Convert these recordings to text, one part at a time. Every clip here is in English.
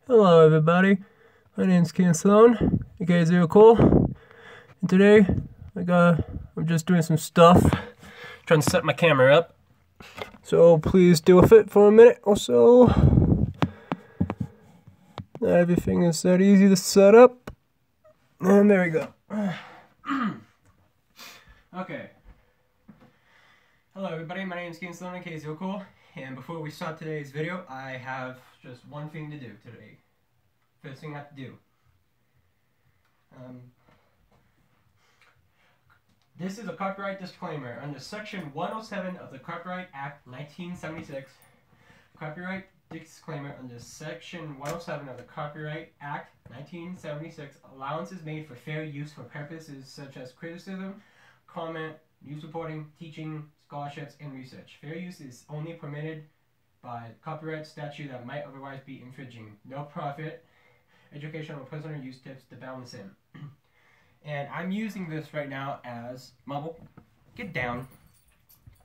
Hello everybody, my name's Ken Sloan, aka Zero Cool, and today I'm just doing some stuff, trying to set my camera up, so please deal with it for a minute or so. Not everything is that easy to set up, and there we go. Okay. Hello everybody, my name is Ken Sloan, aka Zero Cool, and before we start today's video, I have just one thing to do today. First thing I have to do. This is a copyright disclaimer. Under Section 107 of the Copyright Act 1976, copyright disclaimer under Section 107 of the Copyright Act 1976, allowance is made for fair use for purposes such as criticism, comment, news reporting, teaching, scholarships, and research. Fair use is only permitted by copyright statute that might otherwise be infringing. No profit, educational or personal use tips to balance in. And I'm using this right now as Mumble. Get down.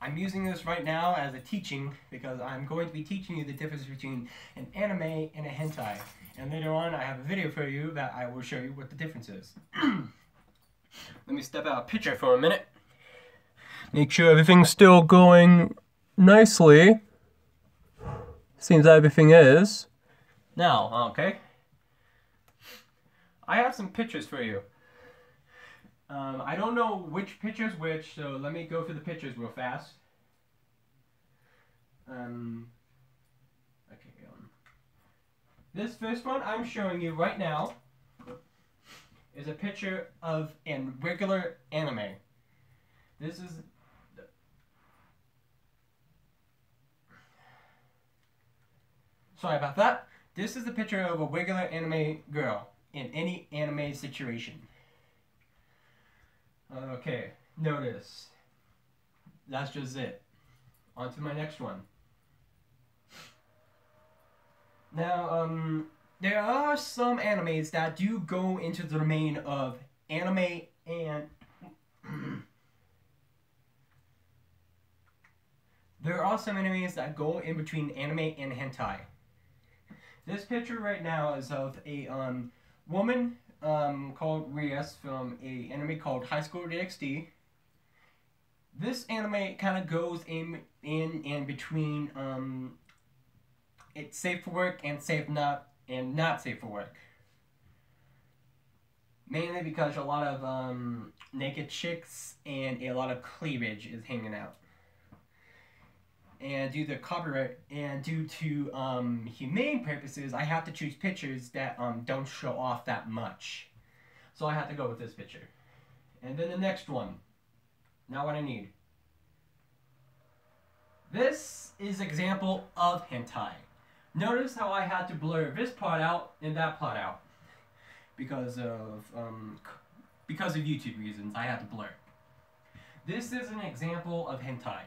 I'm using this right now as a teaching because I'm going to be teaching you the difference between an anime and a hentai. And later on I have a video for you that I will show you what the difference is. Let me step out a picture for a minute. Make sure everything's still going nicely. Seems everything is. Now, okay. I have some pictures for you. I don't know which picture's which, so let me go through the pictures real fast. This first one I'm showing you right now is a picture of a regular anime. This is... Sorry about that. This is a picture of a regular anime girl in any anime situation. Okay, notice. That's just it. On to my next one. Now, there are some animes that do go into the domain of anime and... There are some animes that go in between anime and hentai. This picture right now is of a woman called Rias from a anime called High School DxD. This anime kind of goes in between it's safe for work and not safe for work. Mainly because a lot of naked chicks and a lot of cleavage is hanging out. And due to copyright and due to humane purposes, I have to choose pictures that don't show off that much. So I have to go with this picture. And then the next one. Now what I need. This is an example of hentai. Notice how I had to blur this part out and that part out. Because of YouTube reasons, I had to blur. This is an example of hentai.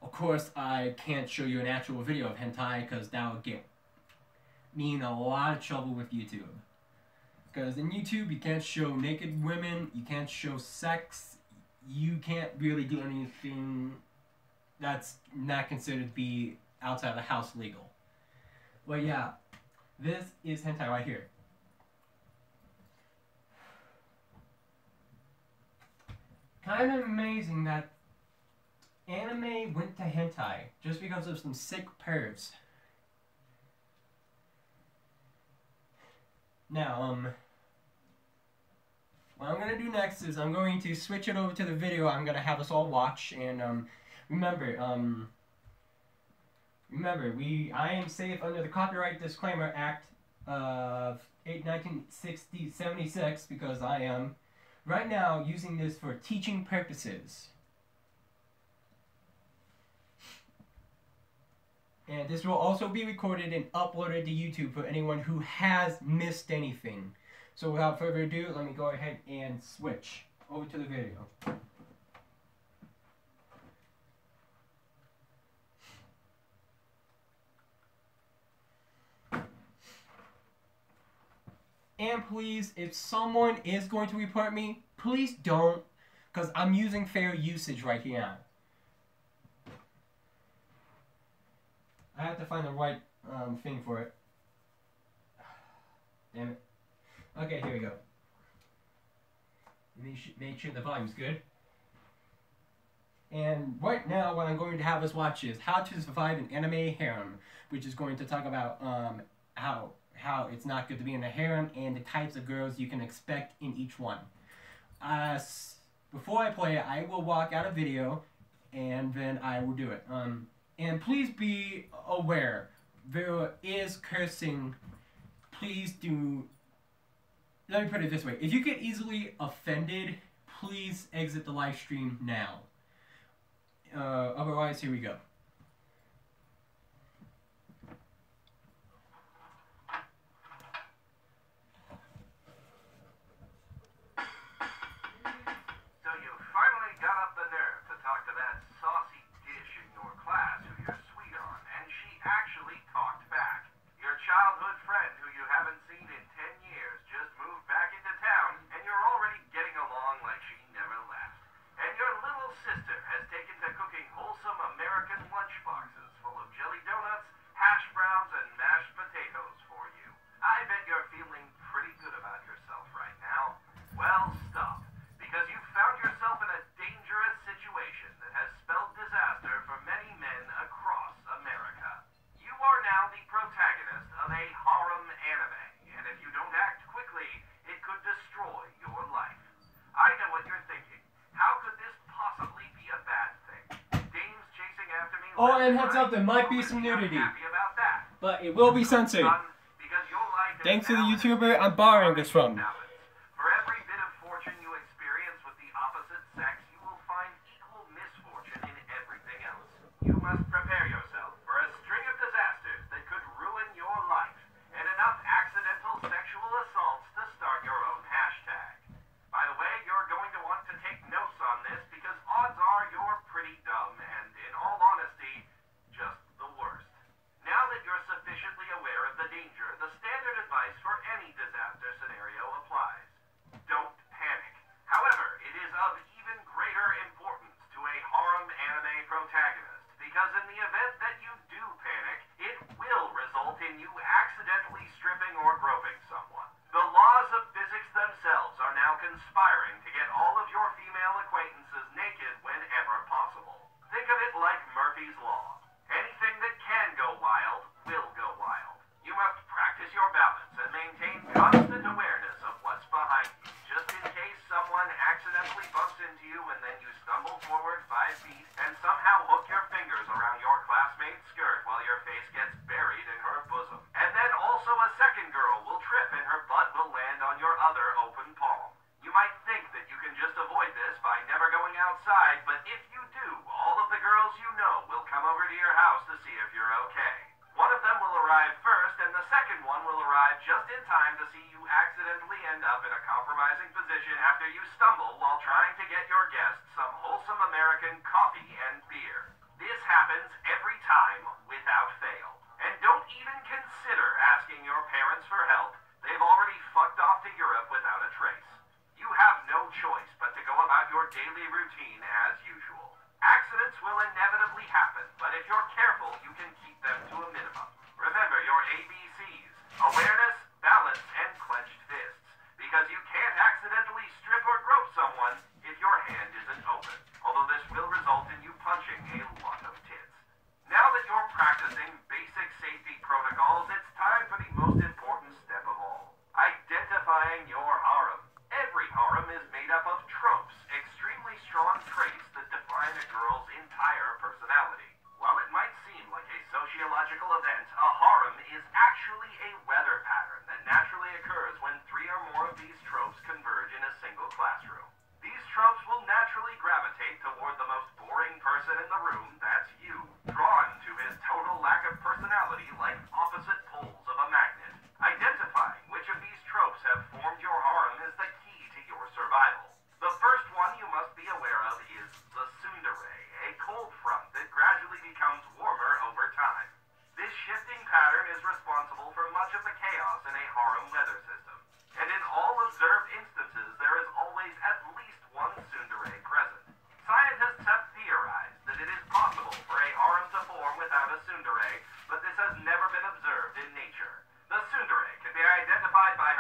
Of course, I can't show you an actual video of hentai because that would get me in a lot of trouble with YouTube. Because in YouTube, you can't show naked women, you can't show sex, you can't really do anything that's not considered to be outside the house legal. But yeah, this is hentai right here. Kind of amazing that anime went to hentai just because of some sick pervs. Now, what I'm gonna do next is I'm going to switch it over to the video I'm gonna have us all watch, and remember, I am safe under the Copyright Disclaimer Act of 1976 because I am right now using this for teaching purposes. And this will also be recorded and uploaded to YouTube for anyone who has missed anything. So without further ado, let me go ahead and switch over to the video. And please, if someone is going to report me, please don't, because I'm using fair usage right here now. I have to find the right thing for it. Damn it. Okay, here we go. Make sure the volume's good. And right now, what I'm going to have us watch is How to Survive an Anime Harem, which is going to talk about how it's not good to be in a harem and the types of girls you can expect in each one. Before I play it, I will walk out a video, and then I will do it. And please be aware, there is cursing. Please do. Let me put it this way: if you get easily offended, please exit the live stream now. Otherwise, here we go. So you finally got up the nerve to talk to that saucy dish in your class who you're sweet on, and she actually talked back. Your childhood friend who you haven't seen in 10 years just moved back into town, and you're already getting along like she never left. And your little sister has taken to cooking wholesome American lunchboxes full of jelly donuts, hash browns, and mashed potatoes for you. I bet you're feeling pretty good about yourself right now. Well, stop, because you found yourself in a dangerous situation that has spelled disaster for many men across America. You are now the protagonist of a harem anime, and if you don't act quickly, it could destroy your life. I know what you're thinking. How could this possibly be a bad thing? Dames chasing after me. Oh, and heads up, there might be some nudity, happy about that. but it will be censored. Because your life is Thanks to the now YouTuber I'm borrowing this from. For every bit of fortune you experience with the opposite sex, you will find equal misfortune in everything else. You must prepare yourself for a string of disasters that could ruin your life, and enough accidental sexual assaults to start your own hashtag. By the way, you're going to want to take notes on this because odds are you're pretty dumb and, in all honesty, just the worst. Now that you're sufficiently aware of the danger, the standard advice for any disaster scenario applies. Don't panic. However, it is of even greater importance to a harem anime protagonist, because in the event that you do panic, it will result in you accidentally stripping or groping someone. The laws of physics themselves are now conspiring to get all of your female acquaintances naked whenever possible. Think of it like Murphy's Law. Anything that can go wild will go wild. You must practice your balance and maintain constant awareness of what's behind you, just in case someone accidentally bumps into you and then you stumble forward 5 feet and somehow hook your fingers around your classmate's skirt while your face gets buried in her bosom. And then also a second girl will trip and her butt will land on your other open palm. You might think that you can just avoid this by never going outside, but if you do, all of the girls you know will come over to your house to see if you're okay. One of them will arrive first, and the second one will arrive just in time to see you accidentally end up in a compromising position after you stumble while trying to get your guests some wholesome American coffee and beer. This happens every time without fail. And don't even consider asking your parents for help. They've already fucked off to Europe without a trace. You have no choice but to go about your daily routine as usual. Accidents will inevitably happen, but if you're careful, you can keep them to a minimum. Remember your ABCs: awareness, balance, and clenched fists. Because you can't accidentally strip or grope someone if your hand isn't open. Although this will result in you punching a lot of tits. Now that you're practicing basic safety protocols, it's time for the most important step of all: identifying your harem. Every harem is made up of tropes, extremely strong traits that define a girl's entire personality. While it might seem like a sociological event, a harem is actually a weather pattern that naturally occurs when 3 or more of these tropes converge in a single classroom. These tropes will naturally gravitate toward the most boring person in the room, that's you, drawn to his total lack of personality like opposite poles of a magnet. Identifying which of these tropes have formed your harem is the key to your survival. The first one you must be aware of is the tsundere, a cold front that gradually becomes warmer over time. This shifting pattern is responsible for much of the chaos in a harem weather system. And in all observed instances, there is always at least one tsundere present. Scientists have theorized that it is possible for a harem to form without a tsundere, but this has never been observed in nature. The tsundere can be identified by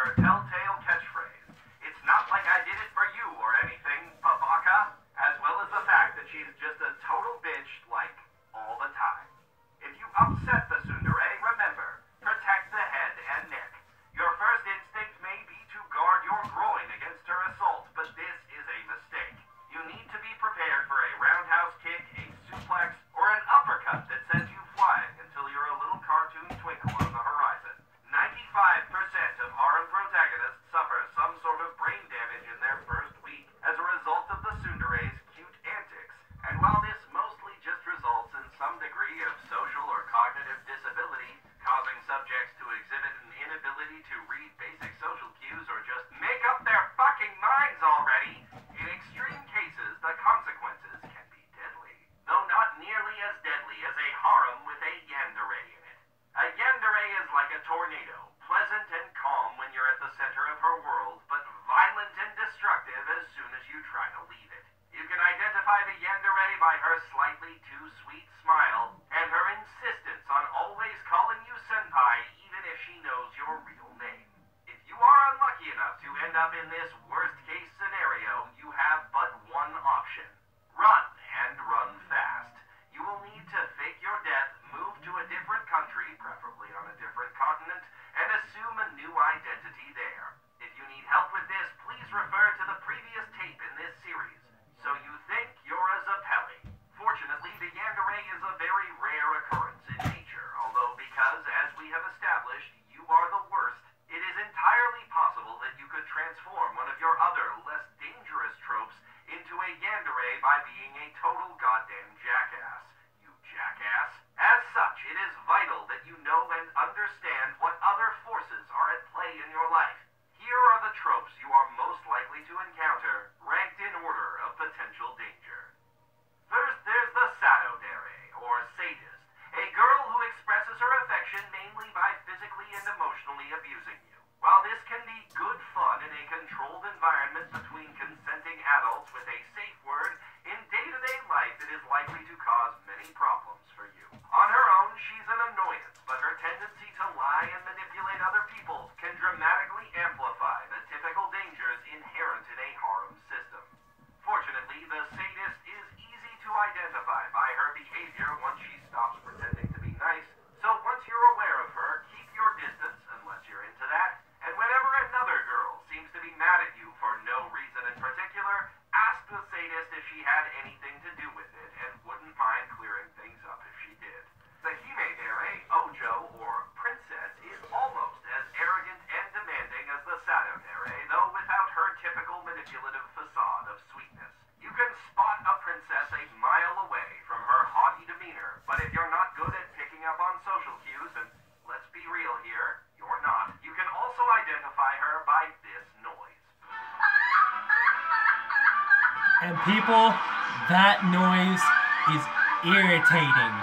country, preferably on a different continent, and assume a new identity there. If you need help with this, please refer to the previous tape in this series. So you think you're a Zeppeli. Fortunately, the yandere is a very rare occurrence in nature, although because, as we have established, you are the worst, it is entirely possible that you could transform one of your other, less dangerous tropes into a yandere by being a total goddamn jackass. You jackass. As such, it is vital that you know and understand what other forces are at play in your life. Here are the tropes you are most likely to encounter, ranked in order of potential danger. First, there's the sadodere, or sadist, a girl who expresses her affection mainly by physically and emotionally abusing you. While this can be good fun in a controlled environment between consenting adults with a safe word, in day-to-day life it is likely to cause many problems for you. On her own, she's an annoyance, but her tendency to lie and manipulate other people can dramatically amplify the typical dangers inherent in a harem system. Fortunately, the sadist is easy to identify by her behavior once she stops pretending to be nice, so once you're aware of her, keep your distance unless you're into that, and whenever another girl seems to be mad at you for no reason in particular, ask the sadist if she had anything to do with it and wouldn't mind clearing things up if she did. The himedere, ojo, or princess is almost as arrogant and demanding as the sadodere, though without her typical manipulative facade of sweetness. You can spot a princess a mile away from her haughty demeanor, but if you're not good at picking up on social cues, and let's be real here, you're not, you can also identify her by this noise. And people, that noise is irritating.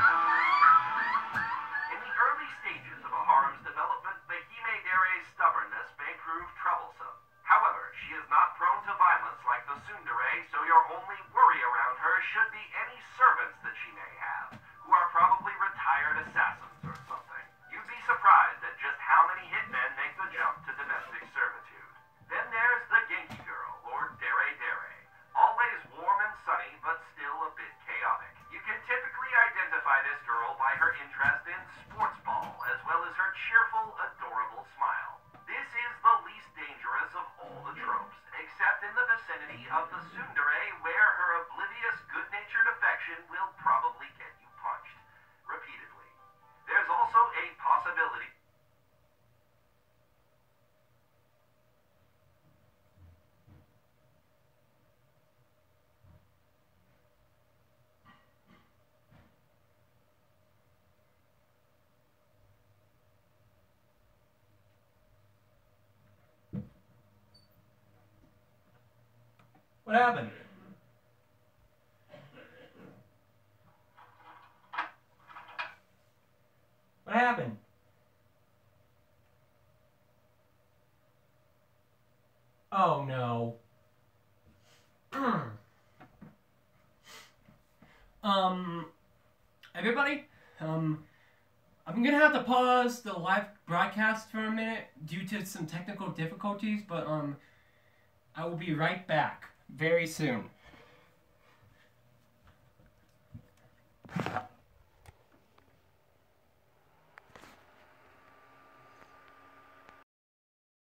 In the early stages of a harem's development, the himedere's stubbornness may prove troublesome. However, she is not prone to violence like the tsundere, so your only worry around her should be any servants that she may have, who are probably retired assassins or something. You'd be surprised at just how many hitmen make the jump to domestic servitude. Then there's the Genki girl, or dere-dere. Always warm and sunny, but still a bit chaotic. You can typically identify this girl by her interest in sports ball, as well as her cheerful, adorable smile. This is the least dangerous of all the tropes, except in the vicinity of the tsundere, where her oblivious, good-natured affection will probably get you punched. Repeatedly. There's also a possibility. What happened? What happened? Oh no. Everybody, I'm gonna have to pause the live broadcast for a minute due to some technical difficulties, but I will be right back very soon.